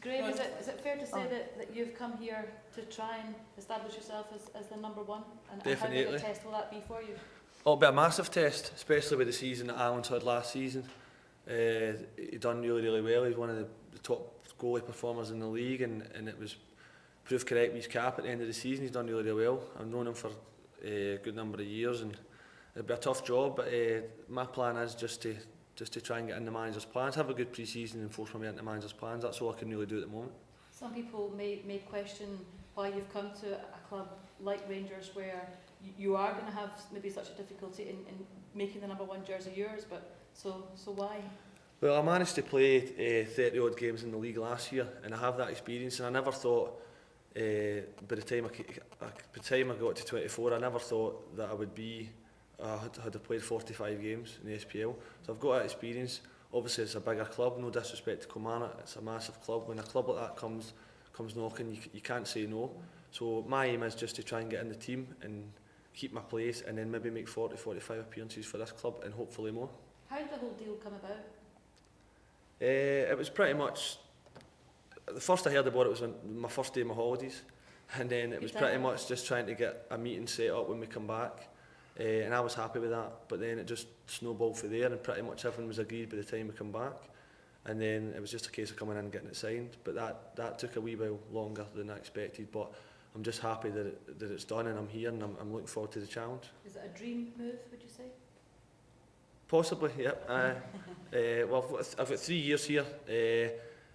Graeme, is it fair to say that you've come here to try and establish yourself as the number one? And Definitely. How big a test will that be for you? It'll be a massive test, especially with the season that Allan's had last season. He done really well. He's one of the top goalie performers in the league, and it was proved correct with his cap at the end of the season. He's done really well. I've known him for a good number of years, and it'll be a tough job, but my plan is just to try and get in the manager's plans, have a good pre-season and force my way into the manager's plans. That's all I can really do at the moment. Some people may question why you've come to a club like Rangers, where you are going to have maybe such a difficulty in making the number one jersey yours, but so why? Well, I managed to play 30 odd games in the league last year, and I have that experience, and I never thought by the time I got to 24, I never thought that I would be had played 45 games in the SPL. So I've got that experience. Obviously it's a bigger club, no disrespect to Kilmarnock, it's a massive club. When a club like that comes knocking, you can't say no. So my aim is just to try and get in the team and keep my place, and then maybe make 40-45 appearances for this club and hopefully more. How did the whole deal come about? It was pretty much, the first I heard about it was on my first day of my holidays, and then it was pretty much just trying to get a meeting set up when we come back, and I was happy with that, but then it just snowballed from there, and pretty much everything was agreed by the time we come back, and then it was just a case of coming in and getting it signed. But that took a wee while longer than I expected, but I'm just happy that it's done, and I'm here, and I'm looking forward to the challenge. Is it a dream move, would you say? Possibly, yeah. Well, I've got 3 years here,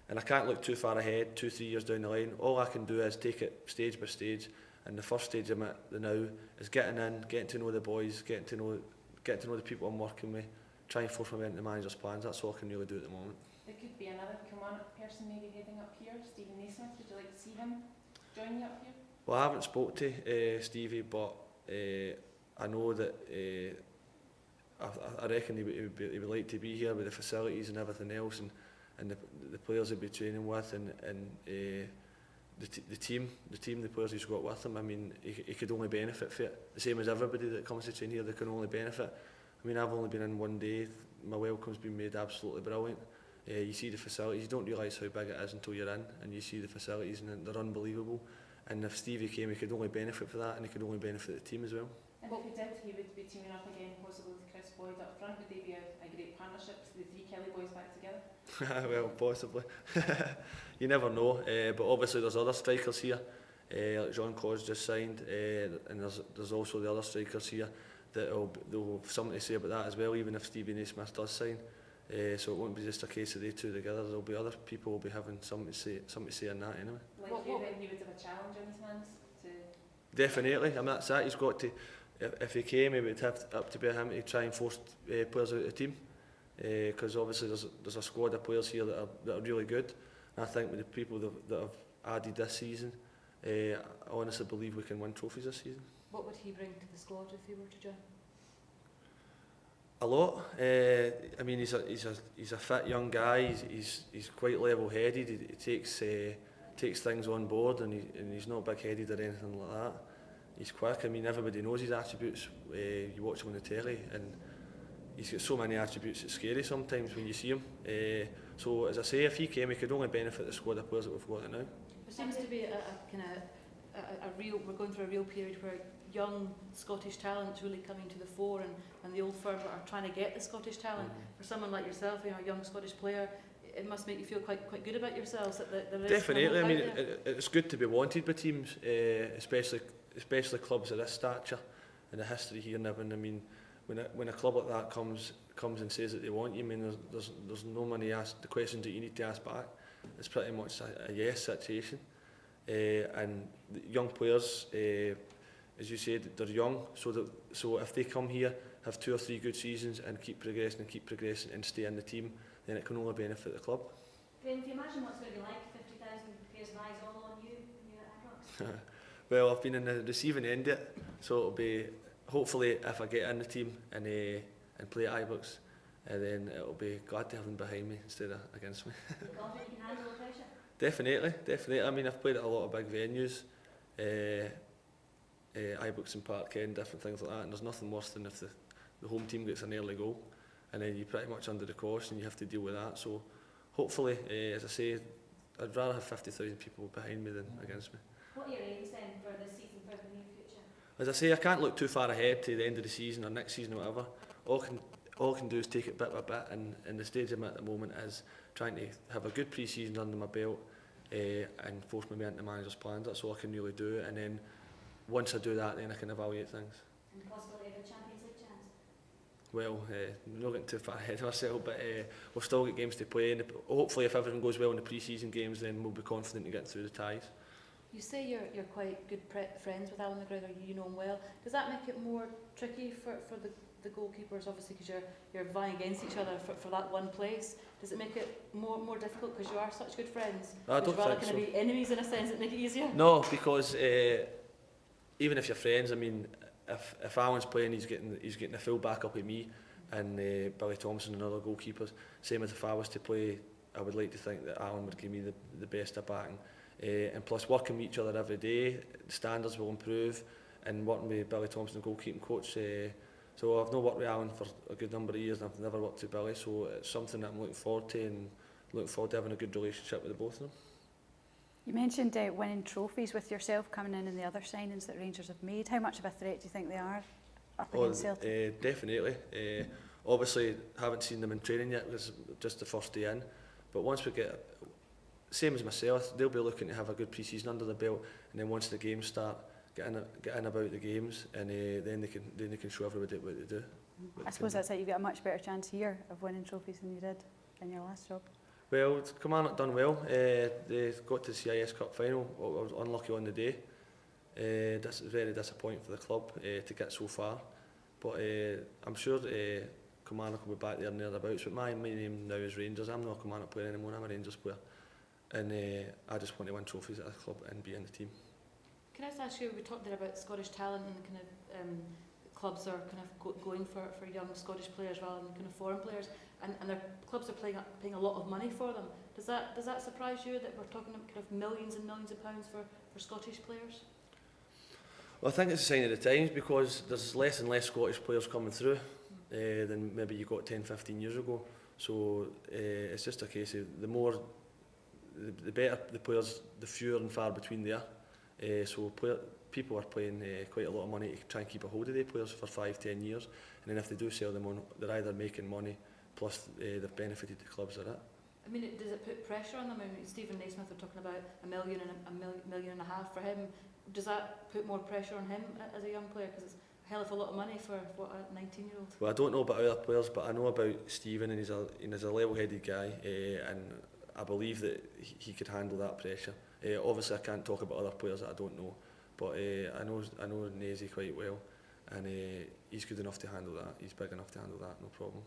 and I can't look too far ahead, 2-3 years down the line. All I can do is take it stage by stage, and the first stage I'm at now is getting in, getting to know the boys, getting to know the people I'm working with, try and force my way into the manager's plans. That's all I can really do at the moment. There could be another Kilmarnock person maybe heading up here, Steven Naismith. Would you like to see him join you up here? Well, I haven't spoke to Stevie, but I know that I reckon he would like to be here with the facilities and everything else, and the players he'll be training with, and the team, the players he's got with him. I mean, he could only benefit from it. The same as everybody that comes to train here, they can only benefit. I mean, I've only been in one day. My welcome's been made absolutely brilliant. You see the facilities, you don't realise how big it is until you're in, and you see the facilities, and they're unbelievable. And if Stevie came, he could only benefit for that, and he could only benefit the team as well. And if he did, he would be teaming up again, possibly with Chris Boyd up front. Would they be a great partnership, the three Kelly boys back together? Well, possibly. You never know, but obviously there's other strikers here, like John Cos just signed, and there's also the other strikers here that they'll have something to say about that as well, even if Steven Naismith does sign. So it won't be just a case of they two together. There'll be other people who will be having something to say on that anyway. Like you, then he would have a challenge on his hands to... Definitely. I mean, that's that. He's got to. If he came, it would have up to be him to try and force players out of the team, because obviously there's a squad of players here that are really good. And I think with the people that have added this season, I honestly believe we can win trophies this season. What would he bring to the squad if he were to join? A lot. I mean, he's a fit young guy. He's quite level-headed. He takes things on board, and he's not big-headed or anything like that. He's quick. I mean, everybody knows his attributes. You watch him on the telly, and he's got so many attributes. It's scary sometimes when you see him. So, as I say, if he came, he could only benefit the squad of players that we've got now. There seems to be we're going through a real period where young Scottish talent's really coming to the fore, and the old firms are trying to get the Scottish talent. For someone like yourself, a young Scottish player, it must make you feel quite good about yourselves. That there is definitely. I mean, it's good to be wanted by teams, especially clubs of this stature and the history here. And everything. I mean, when a club like that comes and says that they want you, I mean, there's no many the questions that you need to ask back. It's pretty much a yes situation. And the young players, as you said, they're young, so if they come here, have 2 or 3 good seasons and keep progressing and stay in the team, then it can only benefit the club. Graeme, can you imagine what it's going to be like, 50,000 pairs of eyes all on you when you're at Ibrox? Well, I've been in the receiving end of it, so it'll be, hopefully, if I get in the team and play at Ibrox, then it'll be glad to have them behind me instead of against me. Are you confident you can handle the pressure? Definitely. I mean, I've played at a lot of big venues, Ibrox and Parkhead, different things like that, and there's nothing worse than if the home team gets an early goal, and then you're pretty much under the cosh and you have to deal with that. So hopefully, as I say, I'd rather have 50,000 people behind me than against me. What are your aims then for this season, for the near future? As I say, I can't look too far ahead to the end of the season or next season or whatever. All I can do is take it bit by bit, and the stage I'm at the moment is trying to have a good pre-season under my belt and force my way into the manager's plans. That's all I can really do, and then once I do that, then I can evaluate things. And the possibility of a Champions League chance? Well, not getting too far ahead of myself, but we've still got games to play, and hopefully if everything goes well in the pre-season games, then we'll be confident to get through the ties. You say you're quite good friends with Allan McGregor, you know him well. Does that make it more tricky for the goalkeepers, obviously, because you're vying against each other for that one place? Does it make it more difficult because you are such good friends? I don't rather think so. kind of be enemies in a sense that make it easier? No, because even if you're friends, I mean, if Alan's playing, he's getting a full back up at me and Billy Thompson and other goalkeepers. Same as if I was to play, I would like to think that Alan would give me the best of backing. And plus, working with each other every day, the standards will improve, and working with Billy Thompson, the goalkeeping coach. So I've not worked with Alan for a good number of years, and I've never worked with Billy, so it's something that I'm looking forward to, and looking forward to having a good relationship with the both of them. You mentioned winning trophies with yourself coming in and the other signings that Rangers have made. How much of a threat do you think they are up against Celtic? Definitely. Obviously, haven't seen them in training yet, because it's just the first day in. But once we get, same as myself, they'll be looking to have a good pre-season under the belt, and then once the games start, get in about the games, and then they can show everybody what they do. I suppose that's it. You get a much better chance here of winning trophies than you did in your last job. Well, Kilmarnock done well. They got to the CIS Cup final. I was unlucky on the day. That's very disappointing for the club to get so far. But I'm sure Kilmarnock will be back there and thereabouts. But my name now is Rangers. I'm not a Kilmarnock player anymore. I'm a Rangers player. And I just want to win trophies at the club and be in the team. Can I just ask you, we talked there about Scottish talent and kind of clubs are kind of going for young Scottish players rather than kind of foreign players, and their clubs are paying a lot of money for them. Does that surprise you that we're talking about kind of millions and millions of pounds for Scottish players? Well, I think it's a sign of the times, because there's less and less Scottish players coming through than maybe you got 10-15 years ago. So it's just a case of the better the players, the fewer and far between they are. So people are paying quite a lot of money to try and keep a hold of the players for 5-10 years, and then if they do sell them on, they're either making money plus they've benefited the clubs at it. I mean, does it put pressure on them? I mean, Steven Naismith, we're talking about $1 million and a million and a half for him. Does that put more pressure on him as a young player? Because it's a hell of a lot of money for what, a 19-year-old? Well, I don't know about other players, but I know about Steven, and he's a level-headed guy, and I believe that he could handle that pressure. Obviously, I can't talk about other players that I don't know, but I know Nazy quite well, and he's good enough to handle that. He's big enough to handle that, no problem.